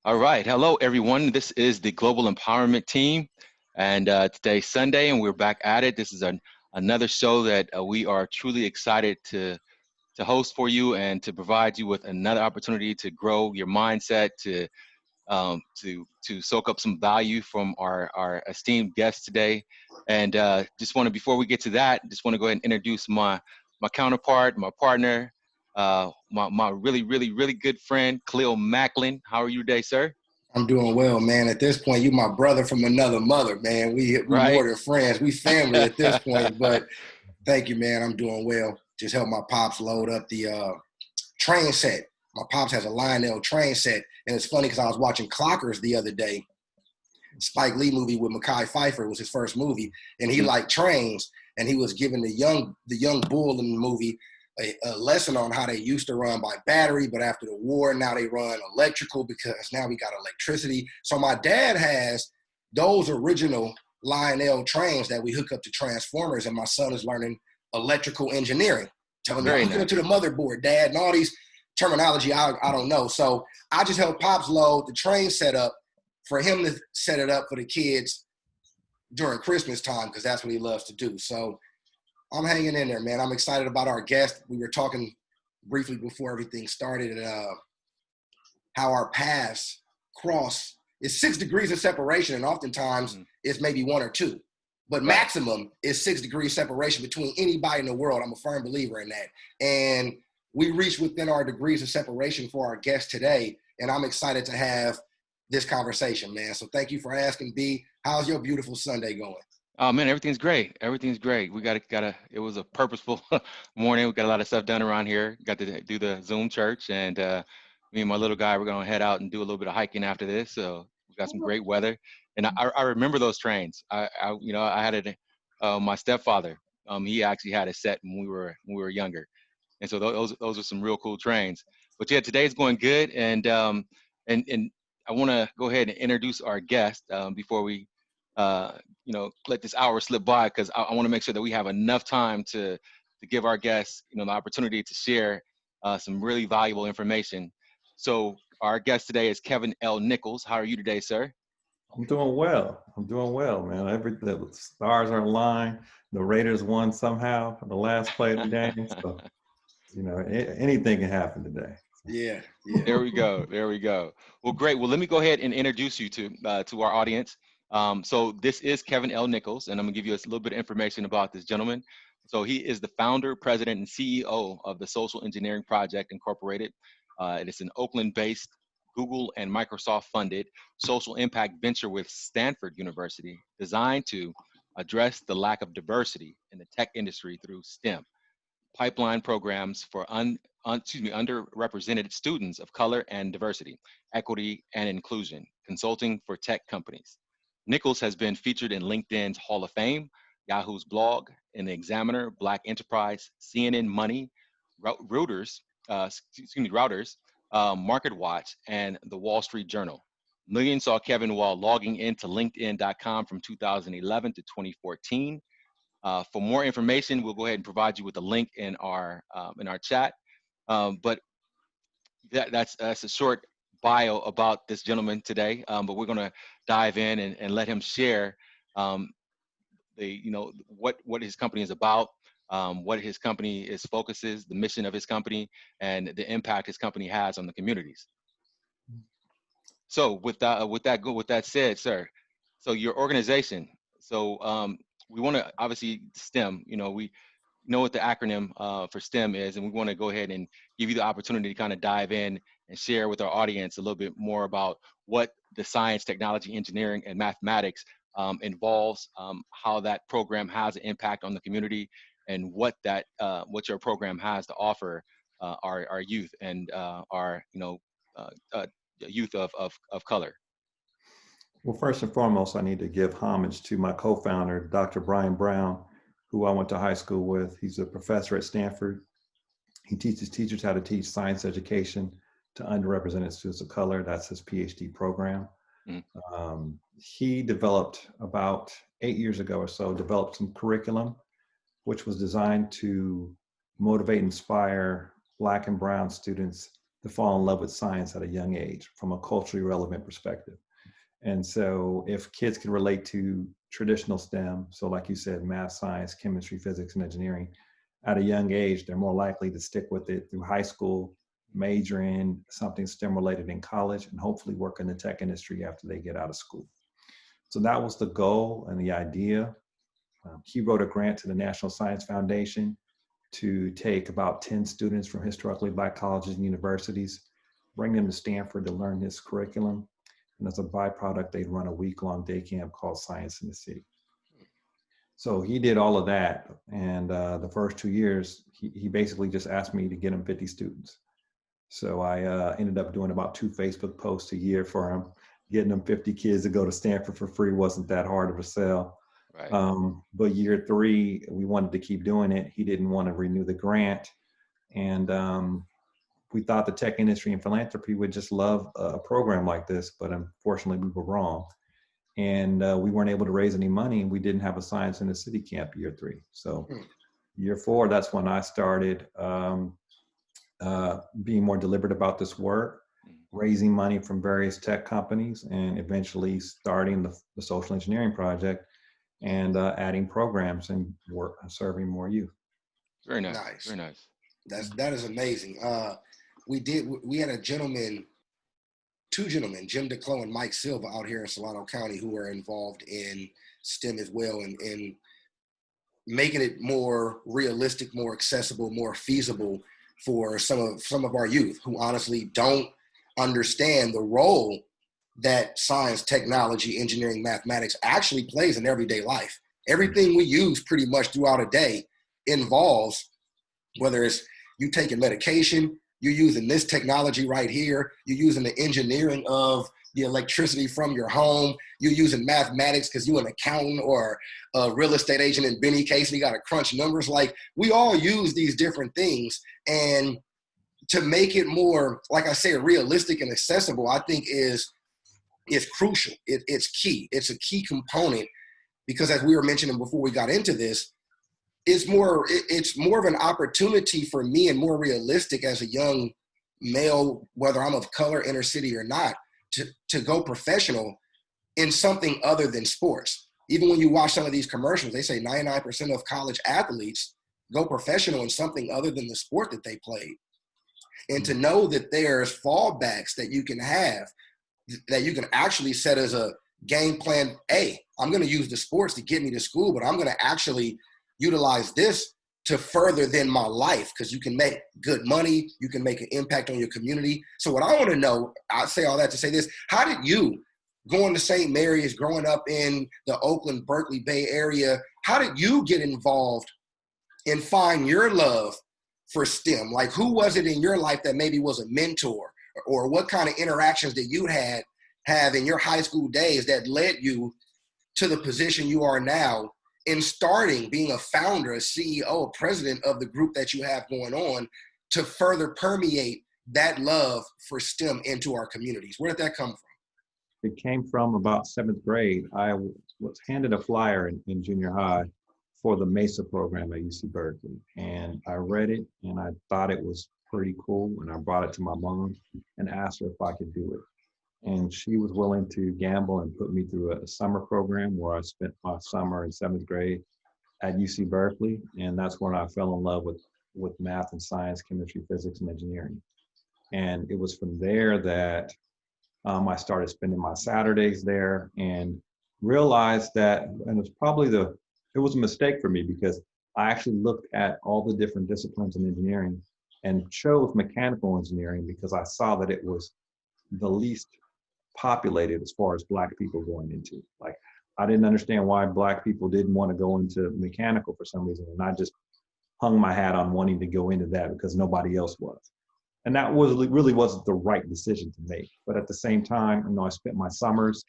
All right. Hello, everyone. This is the Global Empowerment Team. And today's Sunday, and we're back at it. This is another show that we are truly excited to host for you and to provide you with another opportunity to grow your mindset, to soak up some value from our esteemed guests today. And just want to, before we get to that, just want to go ahead and introduce my counterpart, my partner, my really good friend, Khalil Macklin. How are you today, sir? I'm doing well, man. At this point, you my brother from another mother, man. We Right. more than friends. We family at this point. But thank you, man. I'm doing well. Just helped my pops load up the train set. My pops has a Lionel train set, and it's funny because I was watching Clockers the other day. Spike Lee movie with Mekhi Phifer. It was his first movie, and he Mhm. liked trains. And he was giving the young bull in the movie a lesson on how they used to run by battery, but after the war, now they run electrical because now we got electricity. So my dad has those original Lionel trains that we hook up to transformers, and my son is learning electrical engineering. Telling me, I'm Very hooking up to the nice. motherboard, Dad, and all these terminology I don't know. So I just helped Pops load the train setup for him to set it up for the kids during Christmas time because that's what he loves to do. So I'm hanging in there, man. I'm excited about our guest. We were talking briefly before everything started how our paths cross. It's 6 degrees of separation, and oftentimes Mhm. it's maybe one or two. But Right. maximum is 6 degrees separation between anybody in the world. I'm a firm believer in that. And we reach within our degrees of separation for our guest today. And I'm excited to have this conversation, man. So thank you for asking, B. How's your beautiful Sunday going? Oh man, everything's great. Everything's great. We got. It was a purposeful morning. We got a lot of stuff done around here. Got to do the Zoom church, and me and my little guy, we're gonna head out and do a little bit of hiking after this. So we got some great weather, and I remember those trains. I had it. My stepfather, he actually had a set when we were younger, and so those are some real cool trains. But yeah, today's going good, and I want to go ahead and introduce our guest before we uh, let this hour slip by because I want to make sure that we have enough time to give our guests, the opportunity to share some really valuable information. So our guest today is Kevin L. Nichols. How are you today, sir? I'm doing well. I'm doing well, man. The stars are aligned. The Raiders won somehow the last play of the game. So, anything can happen today. Yeah, yeah. There we go. There we go. Well, great. Well, let me go ahead and introduce you to our audience. So this is Kevin L. Nichols, and I'm gonna give you a little bit of information about this gentleman. So he is the founder, president, and CEO of the Social Engineering Project Incorporated. It is an Oakland-based, Google and Microsoft-funded social impact venture with Stanford University, designed to address the lack of diversity in the tech industry through STEM pipeline programs for underrepresented students of color and diversity, equity, and inclusion, consulting for tech companies. Nichols has been featured in LinkedIn's Hall of Fame, Yahoo's blog, in the Examiner, Black Enterprise, CNN Money, Reuters, MarketWatch, and the Wall Street Journal. Millions saw Kevin while logging into LinkedIn.com from 2011 to 2014. For more information, we'll go ahead and provide you with a link in our chat. But that's a short bio about this gentleman today. But we're going to dive in and let him share um, what his company is about, what his company is focuses, the mission of his company, and the impact his company has on the communities. So with that said, sir, so your organization. So we want to obviously STEM. We know what the acronym for STEM is, and we want to go ahead and give you the opportunity to kind of dive in and share with our audience a little bit more about what the science, technology, engineering, and mathematics involves, how that program has an impact on the community, and what your program has to offer our youth and our youth of color. Well, first and foremost, I need to give homage to my co-founder, Dr. Brian Brown, who I went to high school with. He's a professor at Stanford. He teaches teachers how to teach science education to underrepresented students of color. That's his PhD program. Mhm. He developed about 8 years ago or so, developed some curriculum, which was designed to motivate, inspire Black and Brown students to fall in love with science at a young age from a culturally relevant perspective. And so if kids can relate to traditional STEM, so like you said, math, science, chemistry, physics, and engineering, at a young age, they're more likely to stick with it through high school, major in something STEM related in college, and hopefully work in the tech industry after they get out of school. So that was the goal and the idea. He wrote a grant to the National Science Foundation to take about 10 students from historically Black colleges and universities, bring them to Stanford to learn his curriculum. And as a byproduct, they'd run a week-long day camp called Science in the City. So he did all of that. And the first 2 years, he basically just asked me to get him 50 students. So I ended up doing about 2 Facebook posts a year for him. Getting them 50 kids to go to Stanford for free wasn't that hard of a sell. Right. But year 3, we wanted to keep doing it. He didn't want to renew the grant. And we thought the tech industry and philanthropy would just love a program like this, but unfortunately we were wrong. And we weren't able to raise any money, and we didn't have a Science in the City camp year 3. So year 4, that's when I started being more deliberate about this work, raising money from various tech companies, and eventually starting the social engineering project and adding programs and serving more youth. Very nice. Nice. Very nice. That is amazing. We had two gentlemen, Jim DeClo and Mike Silva, out here in Solano County, who are involved in STEM as well, and in making it more realistic, more accessible, more feasible for some of our youth who honestly don't understand the role that science, technology, engineering, mathematics actually plays in everyday life. Everything we use pretty much throughout a day involves, whether it's you taking medication, you're using this technology right here, you're using the engineering of the electricity from your home, you're using mathematics because you're an accountant or a real estate agent in Benny case and you got to crunch numbers. Like, we all use these different things, and to make it more, like I say, realistic and accessible, I think is crucial. It's key. It's a key component because, as we were mentioning before we got into this, it's more of an opportunity for me and more realistic as a young male, whether I'm of color, inner city or not, to go professional in something other than sports. Even when you watch some of these commercials, they say 99% of college athletes go professional in something other than the sport that they played. And to know that there's fallbacks that you can have, that you can actually set as a game plan. A, I'm going to use the sports to get me to school, but I'm going to actually utilize this to further than my life, because you can make good money, you can make an impact on your community. So what I want to know, I say all that to say this: how did you, going to St. Mary's, growing up in the Oakland, Berkeley Bay area, how did you get involved and find your love for STEM? Like, who was it in your life that maybe was a mentor, or what kind of interactions that you have in your high school days that led you to the position you are now in starting, being a founder, a CEO, a president of the group that you have going on, to further permeate that love for STEM into our communities? Where did that come from? It came from about 7th grade. I was handed a flyer in junior high for the MESA program at UC Berkeley. And I read it and I thought it was pretty cool. And I brought it to my mom and asked her if I could do it. And she was willing to gamble and put me through a summer program where I spent my summer in 7th grade at UC Berkeley. And that's when I fell in love with math and science, chemistry, physics, and engineering. And it was from there that I started spending my Saturdays there, and realized that, and it was a mistake for me, because I actually looked at all the different disciplines in engineering and chose mechanical engineering because I saw that it was the least populated as far as Black people going into. Like, I didn't understand why Black people didn't want to go into mechanical for some reason. And I just hung my hat on wanting to go into that because nobody else was. And that really wasn't the right decision to make. But at the same time, I spent my summers,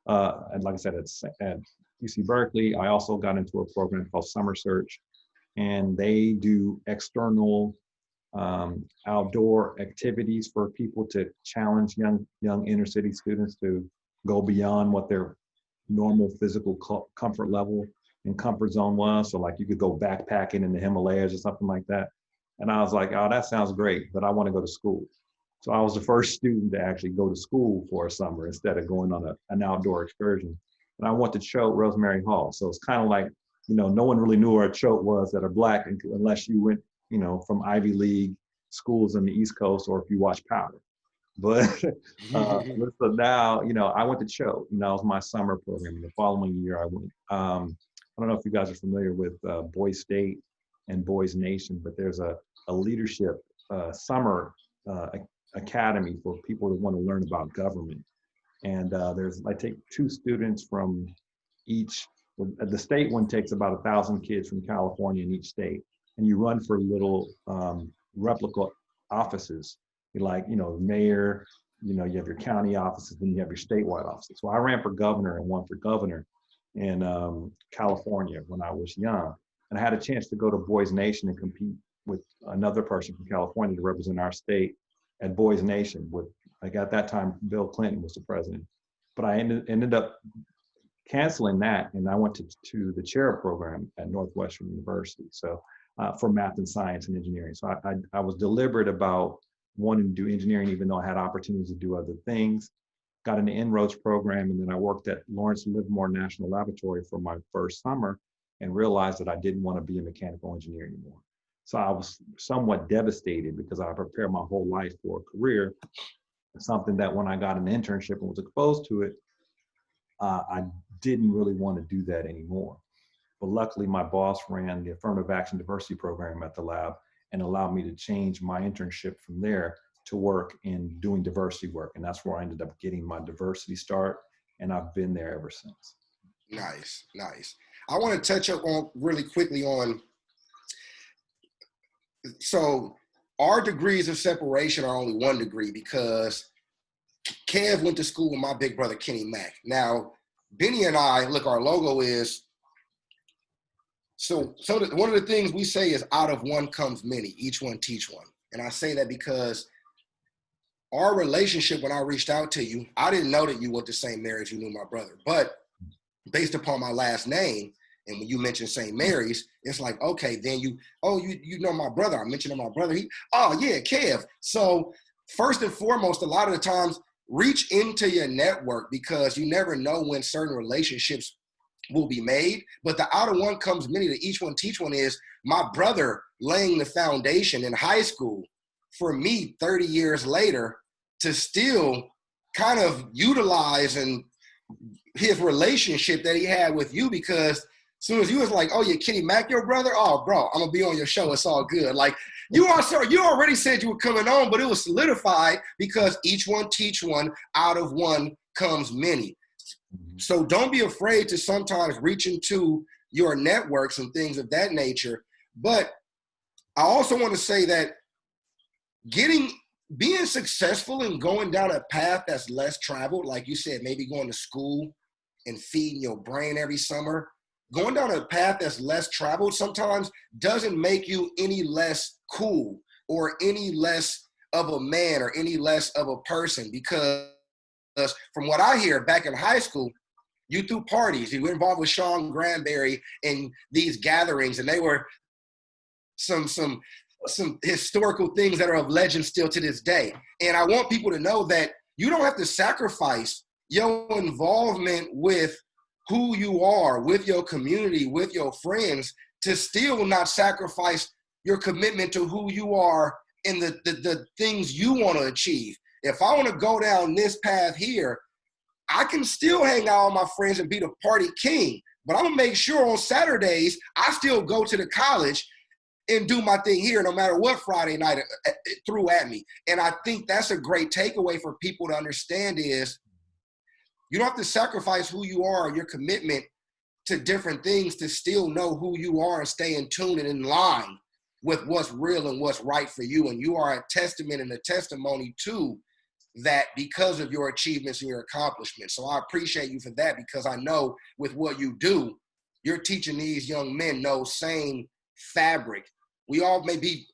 and like I said, at UC Berkeley. I also got into a program called Summer Search, and they do external outdoor activities for people to challenge young inner city students to go beyond what their normal physical comfort level and comfort zone was. So like, you could go backpacking in the Himalayas or something like that. And I was like, oh, that sounds great, but I want to go to school. So I was the first student to actually go to school for a summer instead of going on an outdoor excursion. And I went to Choate Rosemary Hall. So it's kind of like, no one really knew where Choate was that are Black unless you went, from Ivy League schools on the East Coast or if you watch Powder. But so now, I went to Choate. It was my summer program. And the following year I went. I don't know if you guys are familiar with Boys State and Boys Nation, but there's a leadership summer academy for people that want to learn about government. And I take 2 students from each. The state one takes about 1,000 kids from California in each state, and you run for little replica offices. Mayor, you have your county offices, and you have your statewide offices. So I ran for governor and won for governor in California when I was young. And I had a chance to go to Boys Nation and compete with another person from California to represent our state at Boys Nation. At that time, Bill Clinton was the president. But I ended up canceling that, and I went to the chair program at Northwestern University. So for math and science and engineering. So I was deliberate about wanting to do engineering, even though I had opportunities to do other things. Got in the En-ROADS program, and then I worked at Lawrence Livermore National Laboratory for my first summer and realized that I didn't want to be a mechanical engineer anymore. So I was somewhat devastated because I prepared my whole life for a career, something that when I got an internship and was exposed to it, I didn't really want to do that anymore. But luckily, my boss ran the Affirmative Action Diversity Program at the lab and allowed me to change my internship from there to work in doing diversity work. And that's where I ended up getting my diversity start. And I've been there ever since. Nice, nice. I want to touch up on really quickly on, so our degrees of separation are only 1 degree because Kev went to school with my big brother, Kenny Mack. Now, Benny and I, look, our logo is, one of the things we say is out of one comes many, each one teach one. And I say that because our relationship, when I reached out to you, I didn't know that you went to St. Mary's, you knew my brother. But based upon my last name, and when you mentioned St. Mary's, it's like, okay, then you know my brother. I mentioned my brother. Kev. So first and foremost, a lot of the times, reach into your network because you never know when certain relationships will be made. But the out of one comes many, the each one teach one is my brother laying the foundation in high school for me 30 years later to still kind of utilize and his relationship that he had with you, because as soon as you was like, oh yeah, Kenny Mack, your brother? Oh bro, I'm gonna be on your show. It's all good. Like you already said you were coming on, but it was solidified because each one teach one, out of one comes many. So don't be afraid to sometimes reach into your networks and things of that nature. But I also want to say that being successful and going down a path that's less traveled, like you said, maybe going to school and feeding your brain every summer, going down a path that's less traveled sometimes doesn't make you any less cool or any less of a man or any less of a person, because from what I hear, back in high school, you threw parties. You were involved with Sean Granberry in these gatherings, and they were some historical things that are of legend still to this day. And I want people to know that you don't have to sacrifice your involvement with who you are, with your community, with your friends, to still not sacrifice your commitment to who you are and the things you want to achieve. If I want to go down this path here, I can still hang out with my friends and be the party king, but I'm gonna make sure on Saturdays, I still go to the college and do my thing here, no matter what Friday night threw at me. And I think that's a great takeaway for people to understand is you don't have to sacrifice who you are, your commitment to different things to still know who you are and stay in tune and in line with what's real and what's right for you. And you are a testament and a testimony to that because of your achievements and your accomplishments. So I appreciate you for that, because I know with what you do, you're teaching these young men those same fabric. We all may be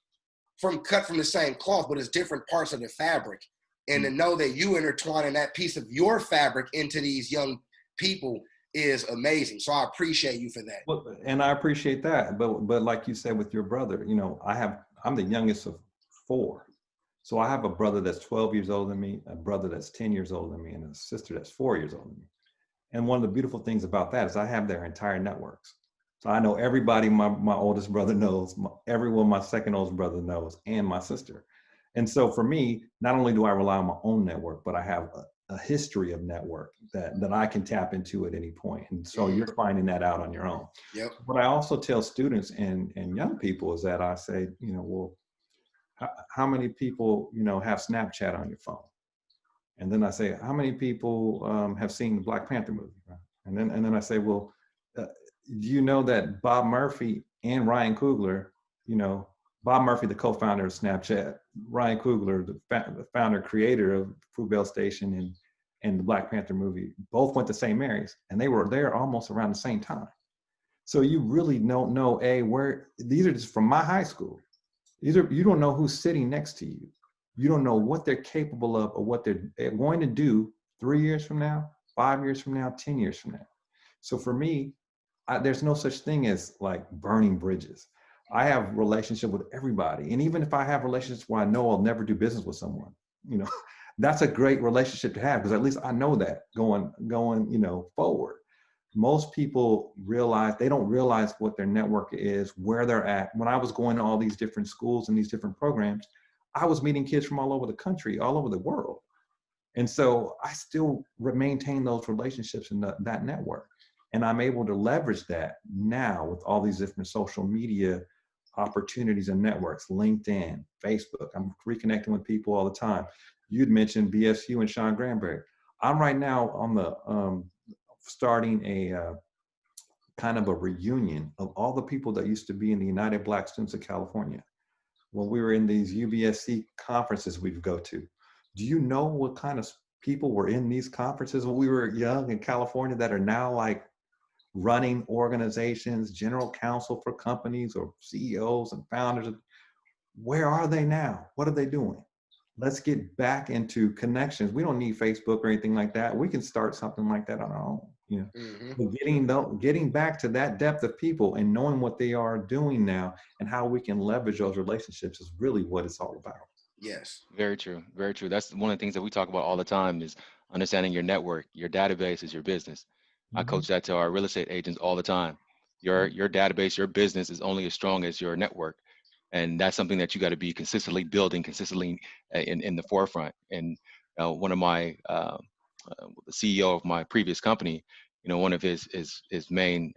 cut from the same cloth, but it's different parts of the fabric. And to know that you intertwining that piece of your fabric into these young people is amazing. So I appreciate you for that. Well, and I appreciate that. But like you said with your brother, I'm the youngest of 4. So I have a brother that's 12 years older than me, a brother that's 10 years older than me, and a sister that's 4 years older than me. And one of the beautiful things about that is I have their entire networks. So I know everybody my oldest brother knows, everyone my second oldest brother knows, and my sister. And so for me, not only do I rely on my own network, but I have a history of network that I can tap into at any point. And so you're finding that out on your own. Yep. What I also tell students and young people is that I say, well, how many people, have Snapchat on your phone? And then I say, how many people have seen the Black Panther movie? And then I say, well, do you know that Bob Murphy and Ryan Coogler, Bob Murphy, the co-founder of Snapchat, Ryan Coogler, the founder, creator of Fruit Bell Station and the Black Panther movie, both went to St. Mary's, and they were there almost around the same time. So you really don't know, where these are just from my high school. You don't know who's sitting next to you. You don't know what they're capable of or what they're going to do 3 years from now, 5 years from now, 10 years from now. So for me, there's no such thing as like burning bridges. I have relationship with everybody. And even if I have relationships where I know I'll never do business with someone, that's a great relationship to have, because at least I know that going, forward. Most people they don't realize what their network is, where they're at. When I was going to all these different schools and these different programs, I was meeting kids from all over the country, all over the world. And so I still maintain those relationships in that network. And I'm able to leverage that now with all these different social media opportunities and networks, LinkedIn, Facebook. I'm reconnecting with people all the time. You'd mentioned BSU and Sean Granberry. I'm right now on the starting a kind of a reunion of all the people that used to be in the United Black Students of California. When we were in these UBSC conferences we'd go to, do you know what kind of people were in these conferences when we were young in California that are now like running organizations, general counsel for companies or CEOs and founders? Where are they now? What are they doing? Let's get back into connections. We don't need Facebook or anything like that. We can start something like that on our own. But getting back to that depth of people and knowing what they are doing now and how we can leverage those relationships is really what it's all about. Yes. Very true. Very true. That's one of the things that we talk about all the time is understanding your network. Your database is your business. I coach that to our real estate agents all the time. Your database, your business is only as strong as your network. And that's something that you got to be consistently building, consistently in the forefront. And one of my, the CEO of my previous company, one of his main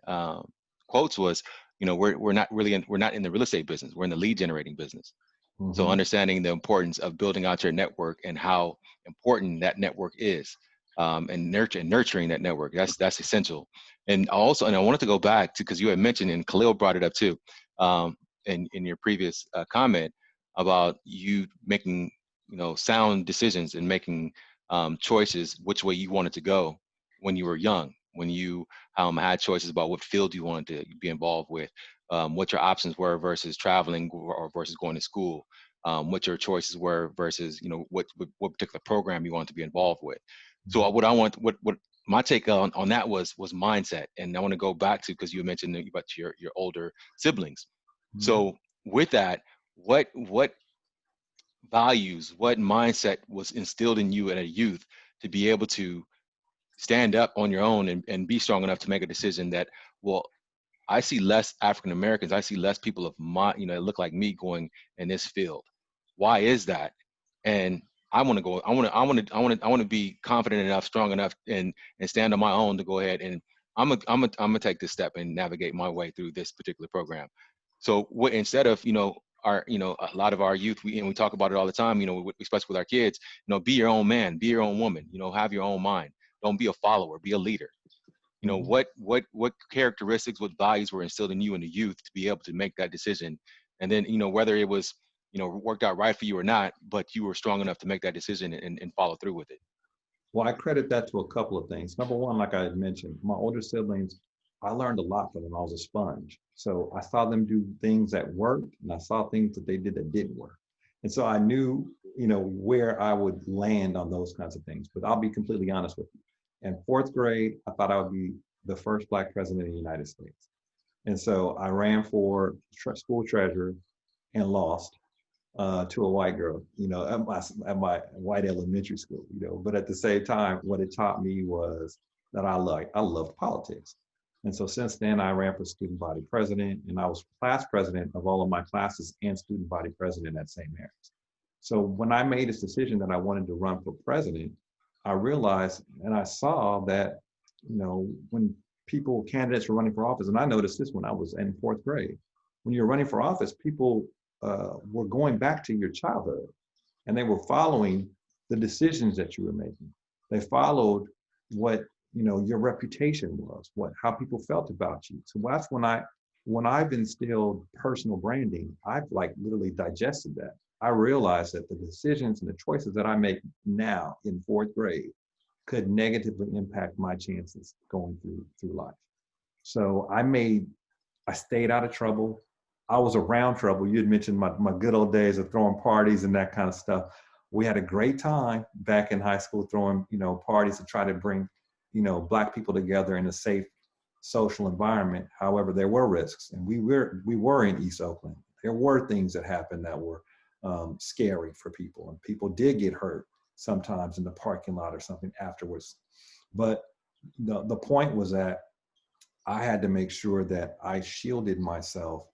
quotes was, we're not in the real estate business. We're in the lead generating business. So understanding the importance of building out your network and how important that network is, and nurturing that network, that's essential. And I wanted to go back to, because you had mentioned, and Khalil brought it up too, in your previous comment about you making sound decisions and making choices which way you wanted to go when you were young, when you had choices about what field you wanted to be involved with, what your options were versus traveling or versus going to school, what your choices were versus what particular program you want to be involved with. So what my take on that was mindset. And I want to go back to, because you mentioned about your older siblings. So with that, what values, what mindset was instilled in you at a youth to be able to stand up on your own and be strong enough to make a decision that, well, I see less African Americans, I see less people of my, that look like me going in this field. Why is that? And I want to go. I want to be confident enough, strong enough, and stand on my own to go ahead and I'm gonna take this step and navigate my way through this particular program. So what, instead of our a lot of our youth, we talk about it all the time, especially with our kids, be your own man, be your own woman, have your own mind. Don't be a follower, be a leader. What characteristics, what values were instilled in you in the youth to be able to make that decision, and then whether it was worked out right for you or not, but you were strong enough to make that decision and follow through with it. Well, I credit that to a couple of things. Number one, like I had mentioned, my older siblings, I learned a lot from them. I was a sponge. So I saw them do things that worked, and I saw things that they did that didn't work. And so I knew, where I would land on those kinds of things. But I'll be completely honest with you. In fourth grade, I thought I would be the first Black president of the United States. And so I ran for school treasurer and lost. to a white girl, at my white elementary school, but at the same time, what it taught me was that I loved politics. And so since then I ran for student body president, and I was class president of all of my classes and student body president at St. Mary's. So when I made this decision that I wanted to run for president, I realized and I saw that, when candidates were running for office, and I noticed this when I was in fourth grade, when you're running for office, people were going back to your childhood, and they were following the decisions that you were making. They followed what your reputation was, how people felt about you. So that's when I've instilled personal branding, I've like literally digested that. I realized that the decisions and the choices that I make now in fourth grade could negatively impact my chances going through life. So I stayed out of trouble. I was around trouble. You had mentioned my good old days of throwing parties and that kind of stuff. We had a great time back in high school throwing, parties to try to bring, Black people together in a safe social environment. However, there were risks, and we were in East Oakland. There were things that happened that were scary for people, and people did get hurt sometimes in the parking lot or something afterwards. But the point was that I had to make sure that I shielded myself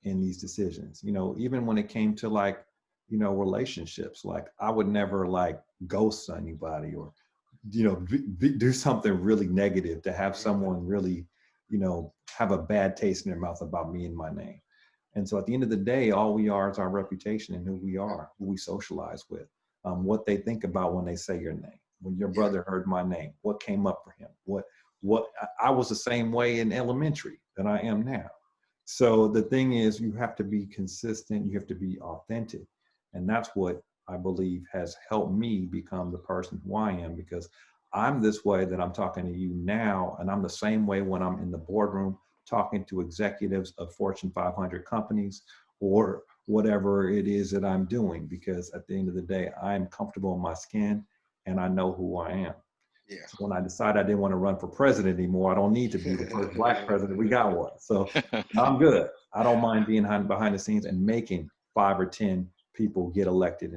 in these decisions. Even when it came to relationships, like I would never ghost anybody or, do something really negative to have someone really, have a bad taste in their mouth about me and my name. And so at the end of the day, all we are is our reputation and who we are, who we socialize with, what they think about when they say your name. When your brother heard my name, what came up for him? What I was the same way in elementary than I am now. So the thing is, you have to be consistent. You have to be authentic. And that's what I believe has helped me become the person who I am, because I'm this way that I'm talking to you now. And I'm the same way when I'm in the boardroom talking to executives of Fortune 500 companies or whatever it is that I'm doing, because at the end of the day, I'm comfortable in my skin and I know who I am. Yeah. So when I decided I didn't want to run for president anymore, I don't need to be the first Black president. We got one. So I'm good. I don't mind being behind the scenes and making 5 or 10 people get elected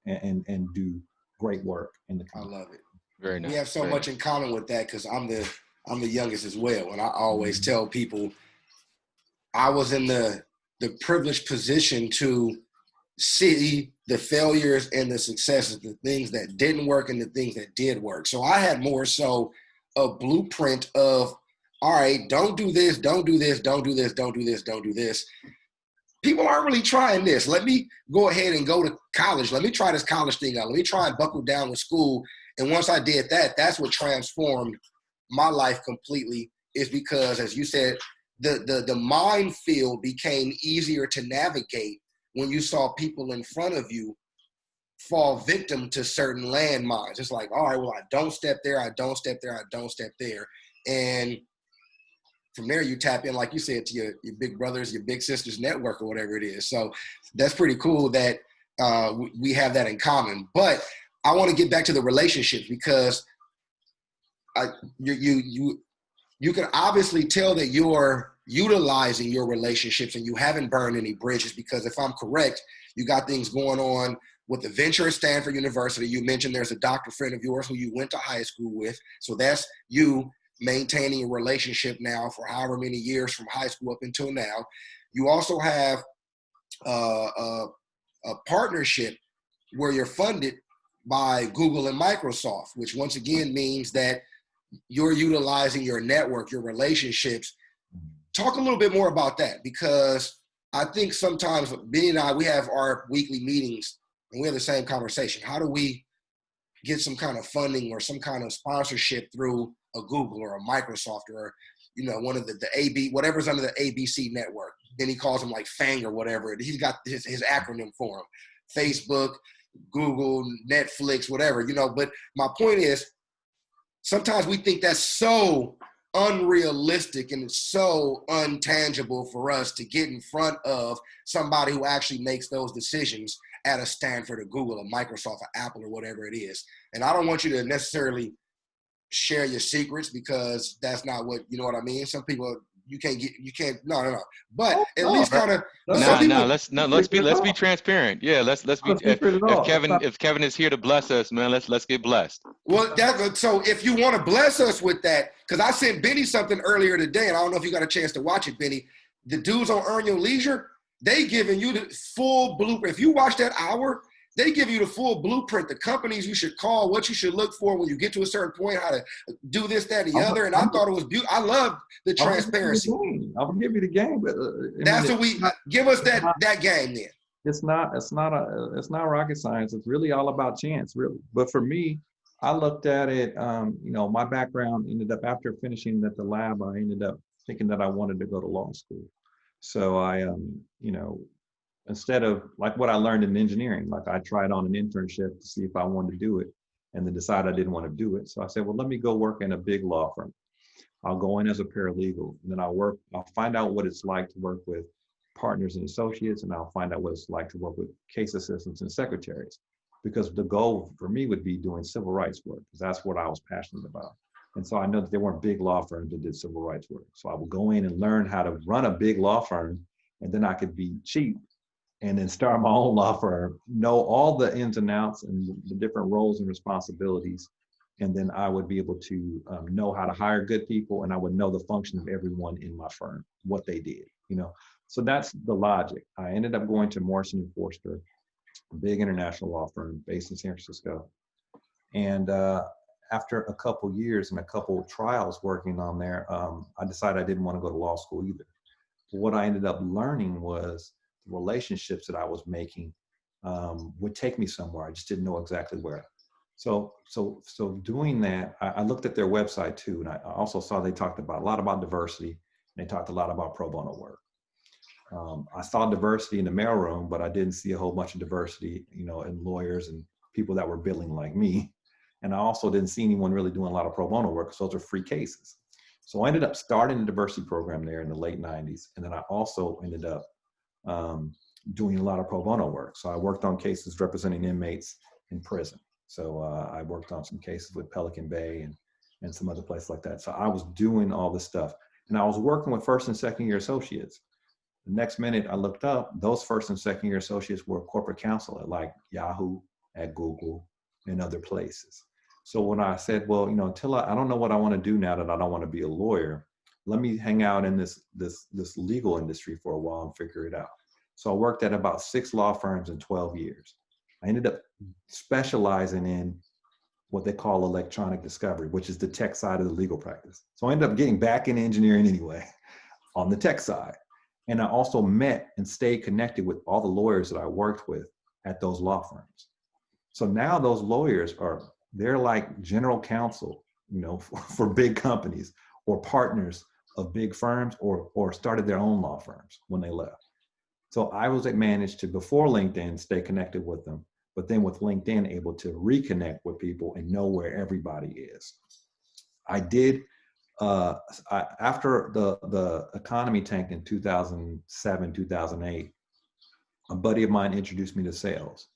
and do great work in the community. I love it. Very nice. We have so much in common with that, because I'm the youngest as well. And I always tell people I was in the privileged position to see the failures and the successes, the things that didn't work and the things that did work. So I had more so a blueprint of, all right, don't do this, don't do this, don't do this, don't do this, don't do this. People aren't really trying this. Let me go ahead and go to college. Let me try this college thing out. Let me try and buckle down with school. And once I did that, that's what transformed my life completely, is because, as you said, the minefield became easier to navigate when you saw people in front of you fall victim to certain landmines. It's like, all right, well, I don't step there, I don't step there, I don't step there. And from there, you tap in, like you said, to your big brothers, your big sisters network or whatever it is. So that's pretty cool that we have that in common. But I want to get back to the relationships, because you can obviously tell that you're utilizing your relationships and you haven't burned any bridges, because if I'm correct, you got things going on with the venture at Stanford University. You mentioned there's a doctor friend of yours who you went to high school with. So that's you maintaining a relationship now for however many years from high school up until now. You also have a partnership where you're funded by Google and Microsoft, which once again means that you're utilizing your network, your relationships. Talk a little bit more about that, because I think sometimes Benny and I, we have our weekly meetings and we have the same conversation. How do we get some kind of funding or some kind of sponsorship through a Google or a Microsoft or, one of the AB, whatever's under the ABC network? Then he calls them like FANG or whatever. He's got his acronym for them. Facebook, Google, Netflix, whatever, But my point is, sometimes we think that's so unrealistic and it's so untangible for us to get in front of somebody who actually makes those decisions at a Stanford or Google or Microsoft or Apple or whatever it is. And I don't want you to necessarily share your secrets, because that's not what, you know what I mean? Some people you can't get, you can't, no. But Oh, at no, least kind of, but some Nah, people, nah. Let's be transparent. Yeah, let's be. not a secret at all. If Kevin is here to bless us, man, let's get blessed. well, so if you want to bless us with that, because I sent Benny something earlier today, and I don't know if you got a chance to watch it, Benny. The dudes on Earn Your Leisure, they giving you the full blueprint. If you watch that hour, they give you the full blueprint, the companies you should call, what you should look for when you get to a certain point, how to do this, that, and the other. And I thought it was beautiful. I love the transparency. I will give you the game, but That's what we give us that game then. It's not rocket science. It's really all about chance, really. But for me, I looked at it. My background ended up after finishing at the lab. I ended up thinking that I wanted to go to law school. So I, instead of like what I learned in engineering, like I tried on an internship to see if I wanted to do it, and then decided I didn't want to do it. So I said, well, let me go work in a big law firm. I'll go in as a paralegal, and then I'll find out what it's like to work with partners and associates, and I'll find out what it's like to work with case assistants and secretaries, because the goal for me would be doing civil rights work, because that's what I was passionate about. And so I know that there weren't big law firms that did civil rights work. So I would go in and learn how to run a big law firm, and then I could be cheap and then start my own law firm, know all the ins and outs and the different roles and responsibilities. And then I would be able to know how to hire good people, and I would know the function of everyone in my firm, what they did, So that's the logic. I ended up going to Morrison & Foerster, a big international law firm based in San Francisco. And after a couple years and a couple trials working on there, I decided I didn't want to go to law school either. But what I ended up learning was the relationships that I was making would take me somewhere. I just didn't know exactly where. So doing that, I looked at their website too, and I also saw they talked a lot about diversity, and they talked a lot about pro bono work. I saw diversity in the mailroom, but I didn't see a whole bunch of diversity, in lawyers and people that were billing like me. And I also didn't see anyone really doing a lot of pro bono work, because those are free cases. So I ended up starting a diversity program there in the late 90s. And then I also ended up doing a lot of pro bono work. So I worked on cases representing inmates in prison. So I worked on some cases with Pelican Bay and some other places like that. So I was doing all this stuff. And I was working with first and second year associates. The next minute I looked up, those first and second year associates were corporate counsel at like Yahoo, at Google, and other places. So when I said, well, until I don't know what I want to do now that I don't want to be a lawyer, let me hang out in this legal industry for a while and figure it out. So I worked at about 6 law firms in 12 years. I ended up specializing in what they call electronic discovery, which is the tech side of the legal practice. So I ended up getting back in engineering anyway on the tech side. And I also met and stayed connected with all the lawyers that I worked with at those law firms. So now those lawyers they're like general counsel, for big companies, or partners of big firms, or started their own law firms when they left. So I was managed to, before LinkedIn, stay connected with them, but then with LinkedIn, able to reconnect with people and know where everybody is. I did, after the economy tanked in 2007, 2008, a buddy of mine introduced me to sales.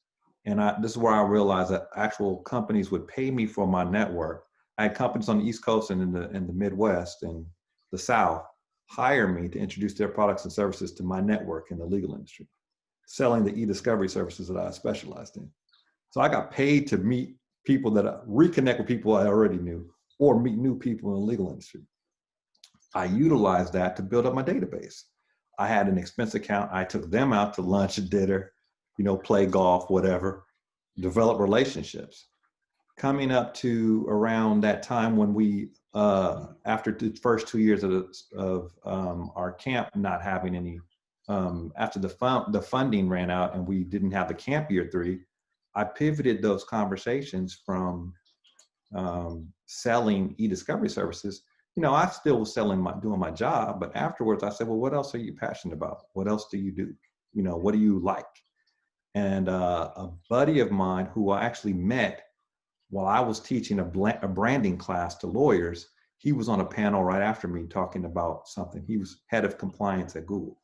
And this is where I realized that actual companies would pay me for my network. I had companies on the East Coast and in the Midwest and the South hire me to introduce their products and services to my network in the legal industry, selling the e-discovery services that I specialized in. So I got paid to meet people reconnect with people I already knew, or meet new people in the legal industry. I utilized that to build up my database. I had an expense account. I took them out to lunch, dinner, play golf, whatever, develop relationships. Coming up to around that time when we, after the first 2 years of our camp not having any, after the funding ran out and we didn't have the camp year 3, I pivoted those conversations from selling e-discovery services. I still was doing my job, but afterwards I said, well, what else are you passionate about? What else do you do? What do you like? And a buddy of mine who I actually met while I was teaching a branding class to lawyers, he was on a panel right after me talking about something. He was head of compliance at Google.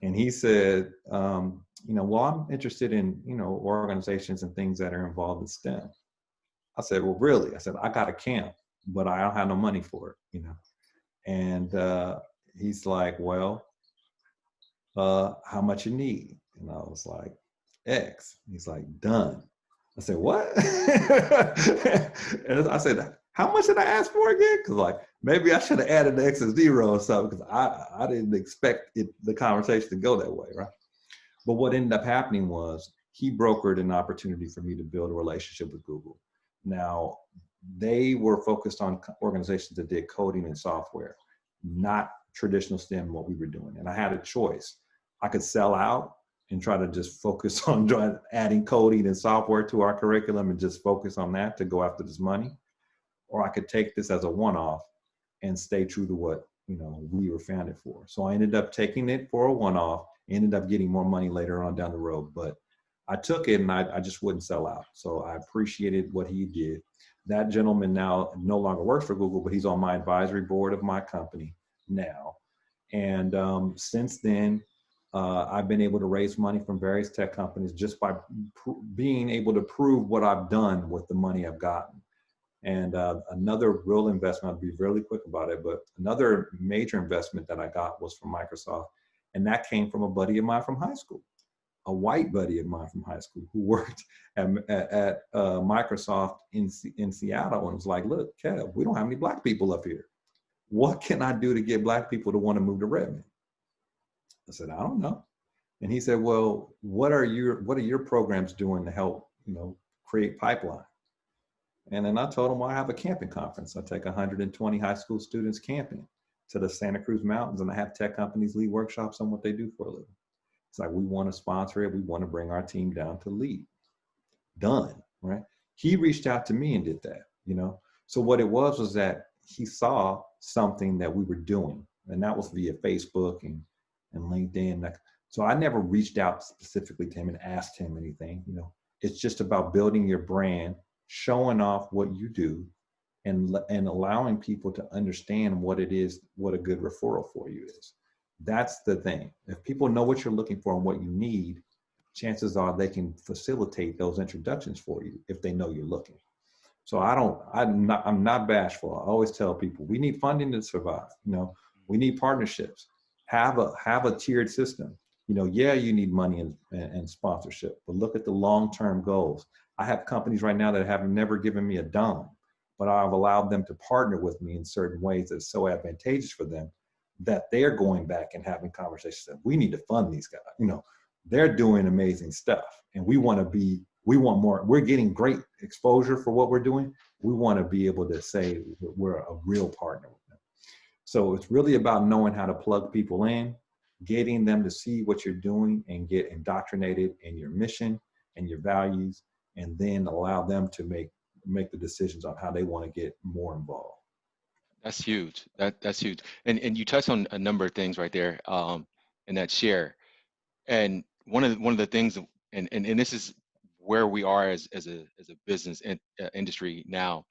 And he said, well, I'm interested in, organizations and things that are involved in STEM. I said, well, really? I said, I got a camp, but I don't have no money for it, And he's like, well, how much you need? And I was like, X. He's like, done. I said, what? And I said, how much did I ask for again? Because like maybe I should have added the X and zero or something, because I didn't expect the conversation to go that way, right? But what ended up happening was he brokered an opportunity for me to build a relationship with Google. Now, they were focused on organizations that did coding and software, not traditional STEM, what we were doing. And I had a choice. I could sell out and try to just focus on adding coding and software to our curriculum and just focus on that to go after this money. Or I could take this as a one-off and stay true to what we were founded for. So I ended up taking it for a one-off, ended up getting more money later on down the road, but I took it and I just wouldn't sell out. So I appreciated what he did. That gentleman now no longer works for Google, but he's on my advisory board of my company now. And since then, I've been able to raise money from various tech companies just by being able to prove what I've done with the money I've gotten. And another real investment, I'll be really quick about it, but another major investment that I got was from Microsoft. And that came from a buddy of mine from high school, a white buddy of mine from high school who worked at Microsoft in Seattle, and was like, look, Kev, we don't have any black people up here. What can I do to get black people to want to move to Redmond? I said, I don't know. And he said, well, what are your programs doing to help, create pipeline? And then I told him, well, I have a camping conference. I take 120 high school students camping to the Santa Cruz Mountains, and I have tech companies lead workshops on what they do for a living. It's like, we want to sponsor it. We want to bring our team down to lead. Done, right? He reached out to me and did that, So what it was that he saw something that we were doing, and that was via Facebook and LinkedIn. So I never reached out specifically to him and asked him anything, It's just about building your brand, showing off what you do, and allowing people to understand what it is, what a good referral for you is. That's the thing. If people know what you're looking for and what you need, chances are they can facilitate those introductions for you if they know you're looking. So I'm not bashful. I always tell people, we need funding to survive. We need partnerships. Have a tiered system. Yeah, you need money and sponsorship, but look at the long-term goals. I have companies right now that have never given me a dime, but I've allowed them to partner with me in certain ways that's so advantageous for them that they're going back and having conversations that we need to fund these guys. They're doing amazing stuff, and we want more. We're getting great exposure for what we're doing. We want to be able to say we're a real partner with them. So it's really about knowing how to plug people in, getting them to see what you're doing and get indoctrinated in your mission and your values, and then allow them to make the decisions on how they want to get more involved. That's huge. That's huge. And you touched on a number of things right there, in that share. And one of the things, and this is where we are as a business industry now,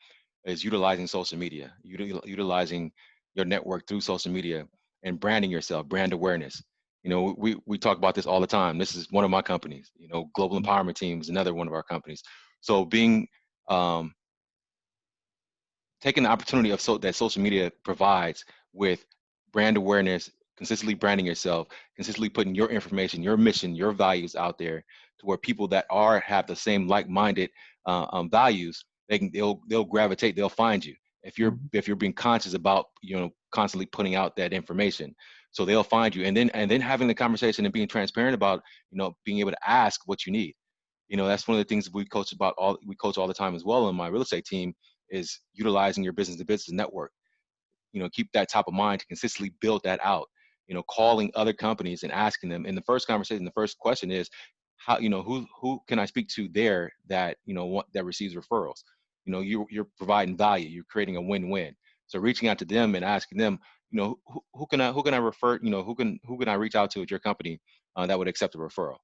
is utilizing social media, utilizing your network through social media and branding yourself, brand awareness. We talk about this all the time. This is one of my companies. Global Empowerment Team is another one of our companies. So being taking the opportunity of that social media provides with brand awareness, consistently branding yourself, consistently putting your information, your mission, your values out there, to where people that have the same like-minded values, they'll gravitate, they'll find you. If you're being conscious about constantly putting out that information, so they'll find you, and then having the conversation and being transparent about being able to ask what you need. That's one of the things we coach all the time as well in my real estate team, is utilizing your business to business network. Keep that top of mind to consistently build that out. Calling other companies and asking them. In the first conversation, the first question is, how who can I speak to there that that receives referrals. You're providing value. You're creating a win-win. So reaching out to them and asking them, who can I refer? Who can I reach out to at your company that would accept a referral?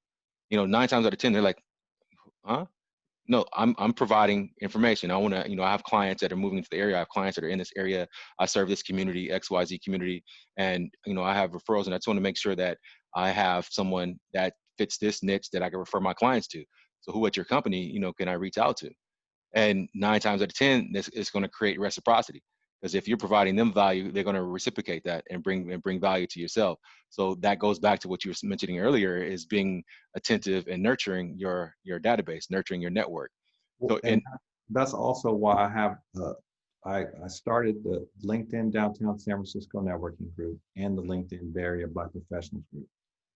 9 times out of 10, they're like, huh? No, I'm providing information. I want to, I have clients that are moving into the area. I have clients that are in this area. I serve this community, XYZ community, and I have referrals, and I just want to make sure that I have someone that fits this niche that I can refer my clients to. So who at your company, can I reach out to? And 9 times out of 10, it's going to create reciprocity. Because if you're providing them value, they're going to reciprocate that and bring value to yourself. So that goes back to what you were mentioning earlier, is being attentive and nurturing your database, nurturing your network. So And that's also why I have I started the LinkedIn Downtown San Francisco Networking Group and the LinkedIn Bay Area Black Professionals Group.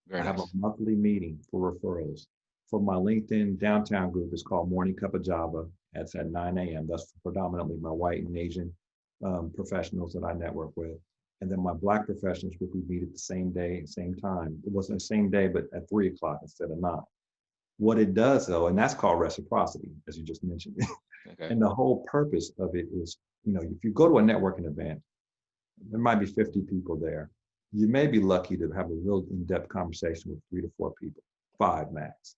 very I have a nice. monthly meeting for referrals. For my LinkedIn Downtown group, it's called Morning Cup of Java. That's at 9 a.m. That's predominantly my white and Asian professionals that I network with. And then my Black professionals group, we meet at the same day, same time. It wasn't the same day, but at 3 o'clock instead of 9. What it does though, and that's called reciprocity, as you just mentioned. Okay. And the whole purpose of it is, if you go to a networking event, there might be 50 people there. You may be lucky to have a real in-depth conversation with 3 to 4 people, 5 max.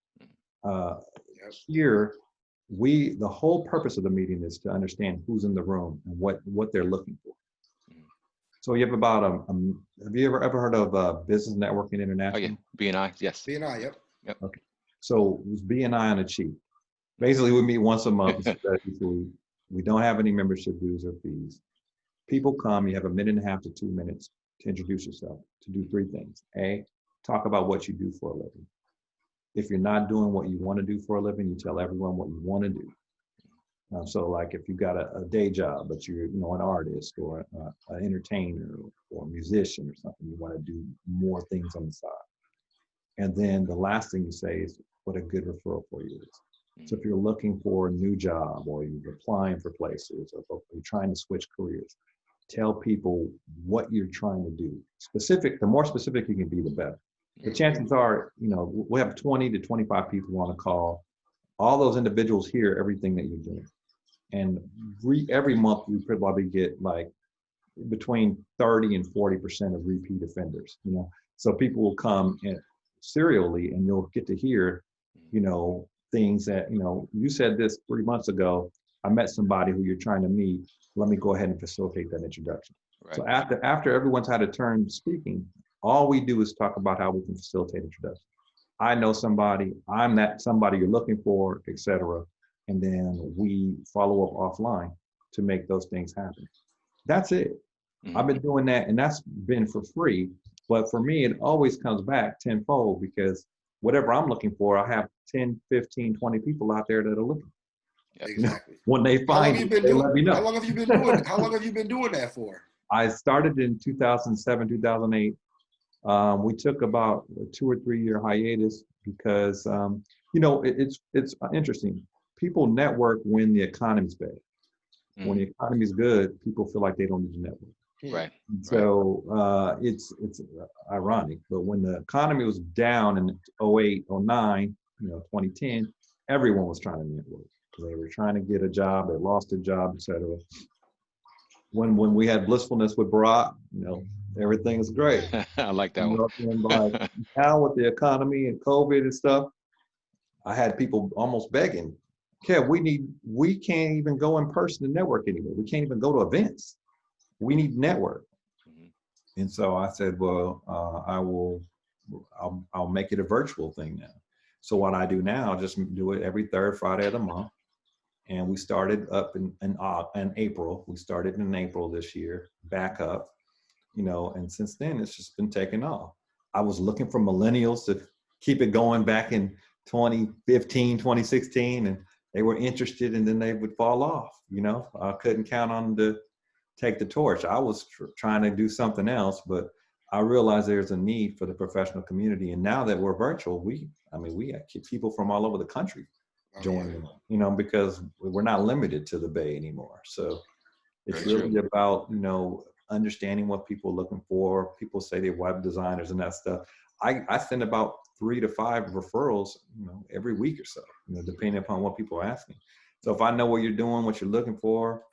Here, the whole purpose of the meeting is to understand who's in the room and what they're looking for. So you have about have you ever heard of Business Networking International? Oh yeah, BNI, yes. BNI, yep. Okay. So it was BNI on a cheap. Basically, we meet once a month. We don't have any membership dues or fees. People come, you have a minute and a half to 2 minutes to introduce yourself, to do 3 things. A, talk about what you do for a living. If you're not doing what you want to do for a living, you tell everyone what you want to do. So like if you got a day job, but you're an artist or an entertainer or a musician or something, you want to do more things on the side. And then the last thing you say is what a good referral for you is. So if you're looking for a new job or you're applying for places or you're trying to switch careers, tell people what you're trying to do. The more specific you can be, the better. The chances are, we have 20 to 25 people on a call. All those individuals hear everything that you're doing. And every month we probably get like between 30 and 40% of repeat offenders, So people will come in serially and you'll get to hear, things that, you said this 3 months ago, I met somebody who you're trying to meet. Let me go ahead and facilitate that introduction. Right. So after everyone's had a turn speaking, all we do is talk about how we can facilitate introduction. I know somebody, I'm that somebody you're looking for, et cetera. And then we follow up offline to make those things happen. That's it. Mm-hmm. I've been doing that and that's been for free. But for me, it always comes back tenfold because whatever I'm looking for, I have 10, 15, 20 people out there that are looking. Exactly. When they find it, they let me know. How long have you been doing it? How long have you been doing that for? I started in 2007, 2008. We took about a 2 or 3 year hiatus because, it's interesting. People network when the economy's bad. Mm. When the economy's good, people feel like they don't need to network. Right. So it's ironic, but when the economy was down in 08, 09, 2010, everyone was trying to network. They were trying to get a job, they lost a job, et cetera. When we had blissfulness with Barack, everything is great. I like that one. And like now with the economy and COVID and stuff, I had people almost begging, Kev, we can't even go in person to network anymore. We can't even go to events. We need network. Mm-hmm. And so I said, well, I'll make it a virtual thing now. So what I do now, just do it every 3rd Friday of the month. And we started up in April. We started in April this year, back up, and since then it's just been taking off. I was looking for millennials to keep it going back in 2015, 2016, and they were interested and then they would fall off, I couldn't count on them to take the torch. I was trying to do something else, but I realized there's a need for the professional community. And now that we're virtual, we have people from all over the country joining, because we're not limited to the Bay anymore. So it's really about, understanding what people are looking for. People say they're web designers and that stuff. I send about 3 to 5 referrals, every week or so, depending upon what people are asking. So if I know what you're doing, what you're looking for,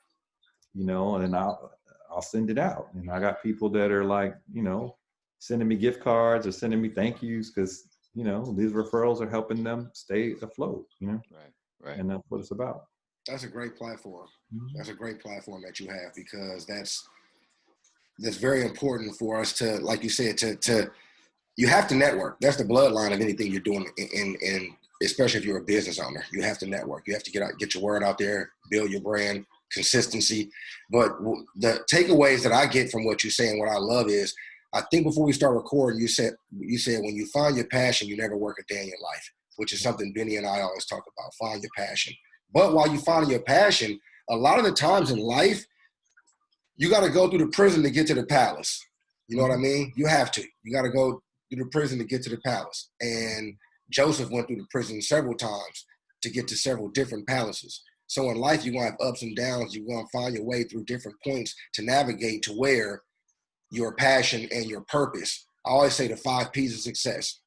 and then I'll send it out. And I got people that are like, sending me gift cards or sending me thank yous because, these referrals are helping them stay afloat, Right. And that's what it's about. That's a great platform. Mm-hmm. That's a great platform that you have because that's very important for us to, like you said, to you have to network. That's the bloodline of anything you're doing in especially if you're a business owner. You have to network. You have to get your word out there, build your brand, consistency. But the takeaways that I get from what you're saying, what I love is, I think before we start recording, you said when you find your passion, you never work a day in your life, which is something Benny and I always talk about. Find your passion. But while you find your passion, a lot of the times in life, you got to go through the prison to get to the palace. You know what I mean? You have to. You got to go through the prison to get to the palace. And Joseph went through the prison several times to get to several different palaces. So in life, you're going to have ups and downs. You're going to find your way through different points to navigate to where your passion and your purpose. I always say the 5 P's of success: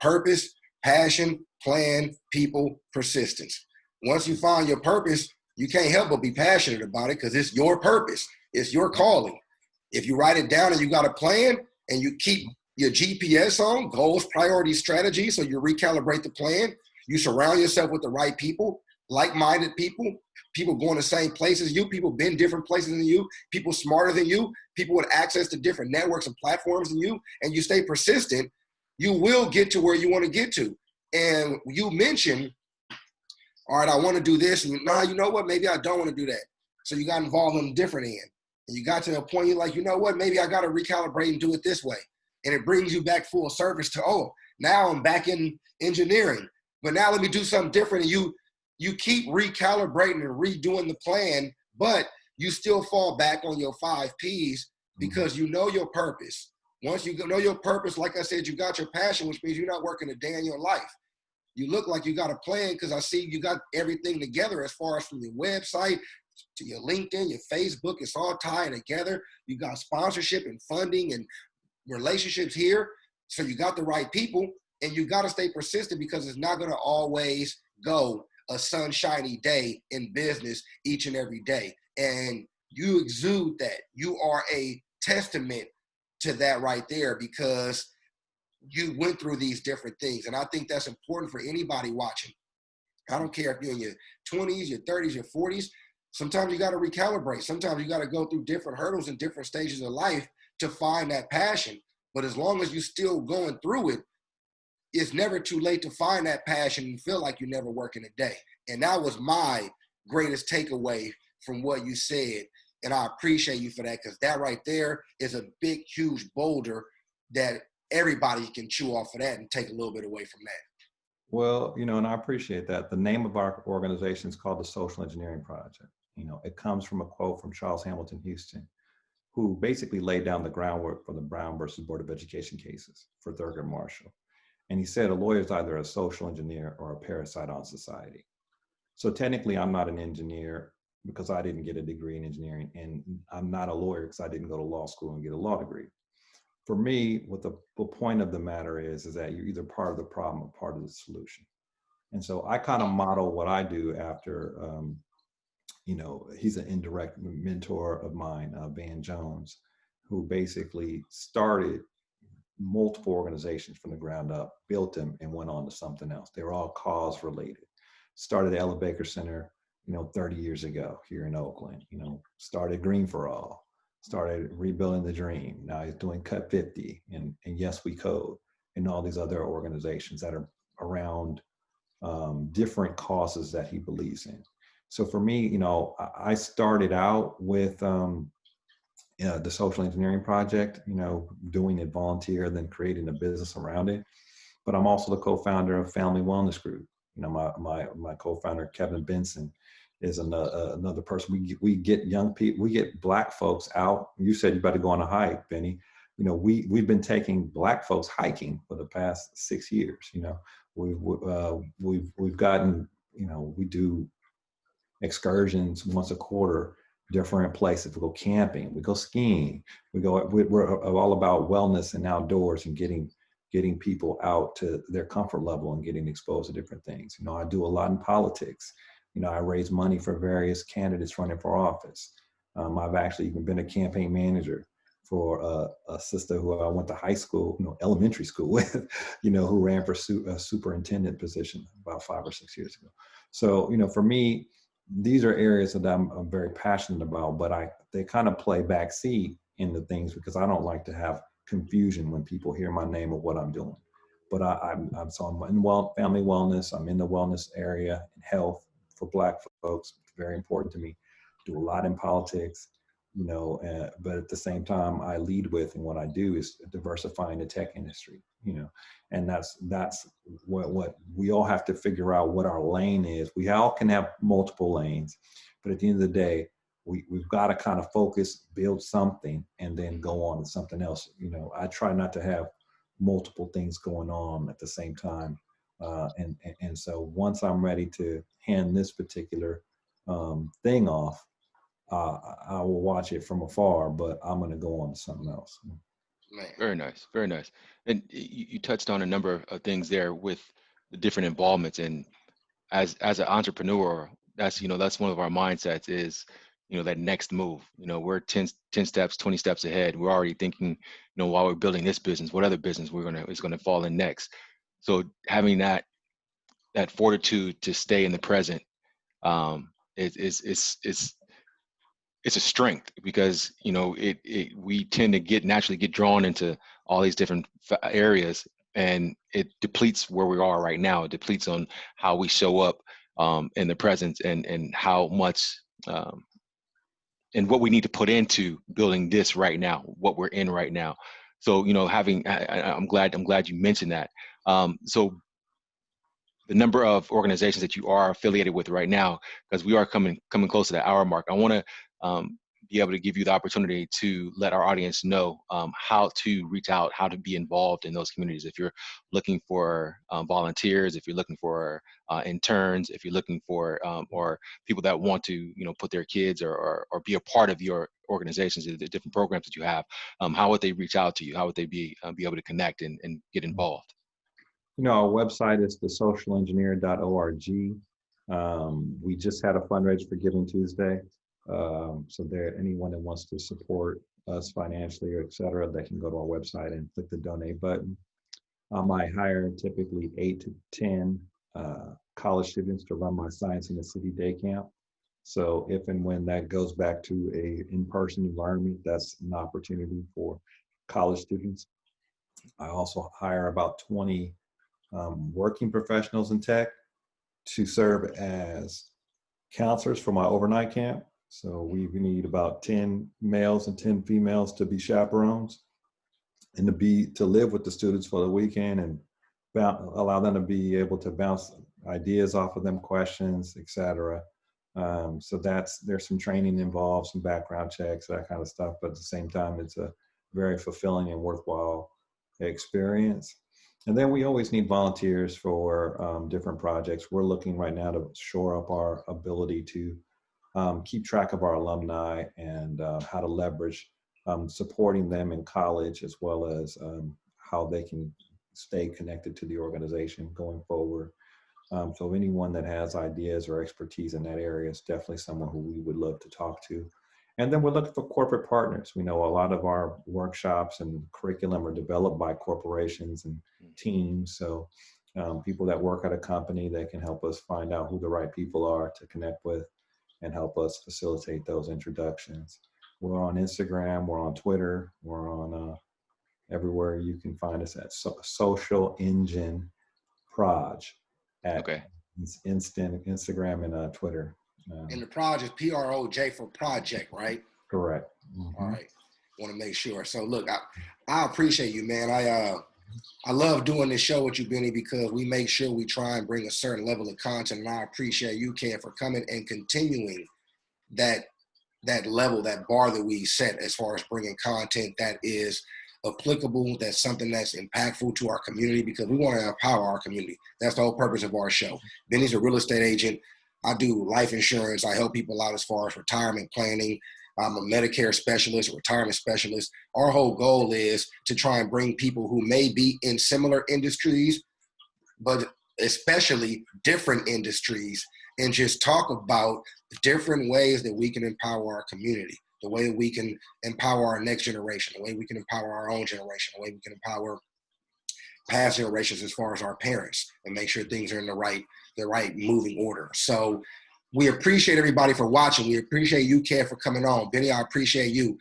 purpose, passion, plan, people, persistence. Once you find your purpose, you can't help but be passionate about it because it's your purpose. It's your calling. If you write it down and you got a plan and you keep your GPS on, goals, priorities, strategies, so you recalibrate the plan, you surround yourself with the right people, like-minded people, people going the same places you, people been different places than you, people smarter than you, people with access to different networks and platforms than you, and you stay persistent, you will get to where you want to get to. And you mentioned, all right, I want to do this, and nah, you know what, maybe I don't want to do that. So you got involved on a different end. And you got to a point you're like, you know what, maybe I got to recalibrate and do it this way. And it brings you back full service to, oh, now I'm back in engineering. But now let me do something different. And you keep recalibrating and redoing the plan, but you still fall back on your 5 P's because you know your purpose. Once you know your purpose, like I said, you got your passion, which means you're not working a day in your life. You look like you got a plan because I see you got everything together as far as from your website to your LinkedIn, your Facebook, it's all tied together. You got sponsorship and funding and relationships here. So you got the right people, and you got to stay persistent because it's not going to always go a sunshiny day in business each and every day. And you exude that. You are a testament to that right there because you went through these different things. And I think that's important for anybody watching. I don't care if you're in your 20s, your 30s, your 40s. Sometimes you got to recalibrate. Sometimes you got to go through different hurdles in different stages of life to find that passion. But as long as you're still going through it, it's never too late to find that passion and feel like you're never working a day. And that was my greatest takeaway from what you said. And I appreciate you for that because that right there is a big, huge boulder that everybody can chew off of that and take a little bit away from that. Well, and I appreciate that. The name of our organization is called the Social Engineering Project. It comes from a quote from Charles Hamilton Houston, who basically laid down the groundwork for the Brown versus Board of Education cases for Thurgood Marshall. And he said a lawyer is either a social engineer or a parasite on society. So technically, I'm not an engineer because I didn't get a degree in engineering, and I'm not a lawyer because I didn't go to law school and get a law degree. For me, what the point of the matter is that you're either part of the problem or part of the solution. And so I kind of model what I do after, he's an indirect mentor of mine, Van Jones, who basically started multiple organizations from the ground up, built them, and went on to something else. They were all cause related. Started the Ella Baker Center, 30 years ago here in Oakland, started Green for All, started Rebuilding the Dream. Now he's doing Cut 50 and Yes We Code and all these other organizations that are around different causes that he believes in. So for me, I started out with the Social Engineering Project, doing it volunteer, then creating a business around it. But I'm also the co-founder of Family Wellness Group. My co-founder, Kevin Benson, is another person. We get young people, we get Black folks out. You said you better go on a hike, Benny. We've been taking Black folks hiking for the past 6 years. We've gotten, we do excursions once a quarter, different places. We go camping, we go skiing, we're all about wellness and outdoors and getting people out to their comfort level and getting exposed to different things. I do a lot in politics. I raise money for various candidates running for office. I've actually even been a campaign manager for a sister who I went to high school, elementary school with, who ran for a superintendent position about 5 or 6 years ago. So, for me, these are areas that I'm very passionate about, but they kind of play backseat into things because I don't like to have confusion when people hear my name or what I'm doing. But I'm in family wellness. I'm in the wellness area and health for Black folks. It's very important to me. do a lot in politics, but at the same time, I lead with, and what I do is diversifying the tech industry, and that's what we all have to figure out what our lane is. We all can have multiple lanes, but at the end of the day, we've got to kind of focus, build something, and then go on to something else. I try not to have multiple things going on at the same time. And so once I'm ready to hand this particular thing off, I will watch it from afar, but I'm going to go on to something else. Man. Very nice, very nice. And you touched on a number of things there with the different involvements. And as an entrepreneur, that's one of our mindsets is, that next move. We're 10 steps, 20 steps ahead. We're already thinking, while we're building this business, what other business is going to fall in next. So having that fortitude to stay in the present is it's a strength, because we tend to naturally get drawn into all these different areas, and it depletes where we are right now. It depletes on how we show up in the present, and how much and what we need to put into building this right now, what we're in right now. So I'm glad you mentioned that. So the number of organizations that you are affiliated with right now, because we are coming close to the hour mark, I want to be able to give you the opportunity to let our audience know how to reach out, how to be involved in those communities. If you're looking for volunteers, if you're looking for interns, if you're looking for or people that want to put their kids or be a part of your organizations, the different programs that you have, how would they reach out to you? How would they be able to connect and get involved? Our website is thesocialengineer.org. We just had a fundraiser for Giving Tuesday. So there, anyone that wants to support us financially or et cetera, they can go to our website and click the donate button. I hire typically 8 to 10 college students to run my Science in the City day camp. So if and when that goes back to a in-person environment, that's an opportunity for college students. I also hire about 20 working professionals in tech to serve as counselors for my overnight camp. So we need about 10 males and 10 females to be chaperones, and to live with the students for the weekend and allow them to be able to bounce ideas off of them, questions, et cetera. So there's some training involved, some background checks, that kind of stuff. But at the same time, it's a very fulfilling and worthwhile experience. And then we always need volunteers for different projects. We're looking right now to shore up our ability to keep track of our alumni and how to leverage supporting them in college, as well as how they can stay connected to the organization going forward. So anyone that has ideas or expertise in that area is definitely someone who we would love to talk to. And then we're looking for corporate partners. We know a lot of our workshops and curriculum are developed by corporations and teams. So people that work at a company, they can help us find out who the right people are to connect with and help us facilitate those introductions. We're on Instagram, we're on Twitter, we're on everywhere you can find us at Social Engine Proj at Okay. Instagram and Twitter. And the project, PROJ for project, right? Correct. Mm-hmm. All right. Want to make sure. So look, I appreciate you, man. I love doing this show with you, Benny, because we make sure we try and bring a certain level of content. And I appreciate you, Ken, for coming and continuing that level, that bar that we set as far as bringing content that is applicable, that's something that's impactful to our community, because we want to empower our community. That's the whole purpose of our show. Benny's a real estate agent. I do life insurance. I help people out as far as retirement planning. I'm a Medicare specialist, a retirement specialist. Our whole goal is to try and bring people who may be in similar industries, but especially different industries, and just talk about different ways that we can empower our community, the way we can empower our next generation, the way we can empower our own generation, the way we can empower past generations as far as our parents, and make sure things are in the right moving order. So we appreciate everybody for watching. We appreciate you, Ken, for coming on. Benny, I appreciate you.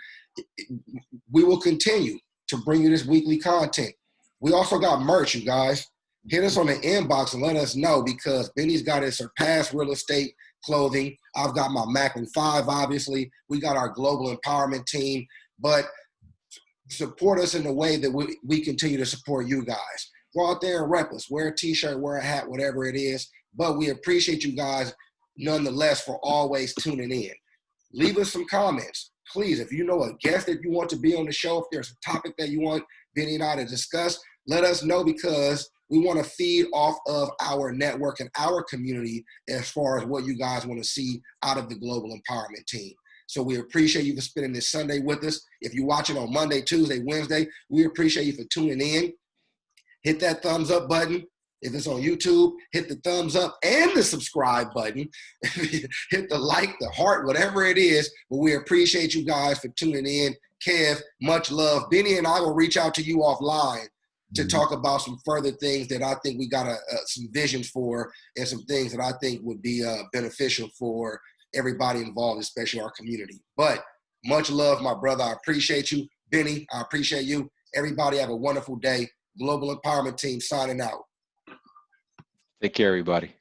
We will continue to bring you this weekly content. We also got merch, you guys. Hit us on the inbox and let us know, because Benny's got his Surpass Real Estate clothing. I've got my Macklin 5, obviously. We got our global empowerment team. But support us in the way that we continue to support you guys. Go out there and rep us. Wear a t-shirt, wear a hat, whatever it is. But we appreciate you guys nonetheless for always tuning in. Leave us some comments. Please, if you know a guest that you want to be on the show, if there's a topic that you want Benny and I to discuss, let us know, because we want to feed off of our network and our community as far as what you guys want to see out of the Global Empowerment Team. So we appreciate you for spending this Sunday with us. If you're watching on Monday, Tuesday, Wednesday, we appreciate you for tuning in. Hit that thumbs up button. If it's on YouTube, hit the thumbs up and the subscribe button. Hit the like, the heart, whatever it is. But we appreciate you guys for tuning in. Kev, much love. Benny and I will reach out to you offline to talk about some further things that I think we got some visions for, and some things that I think would be beneficial for everybody involved, especially our community. But much love, my brother. I appreciate you. Benny, I appreciate you. Everybody have a wonderful day. Global Empowerment Team signing out. Take care, everybody.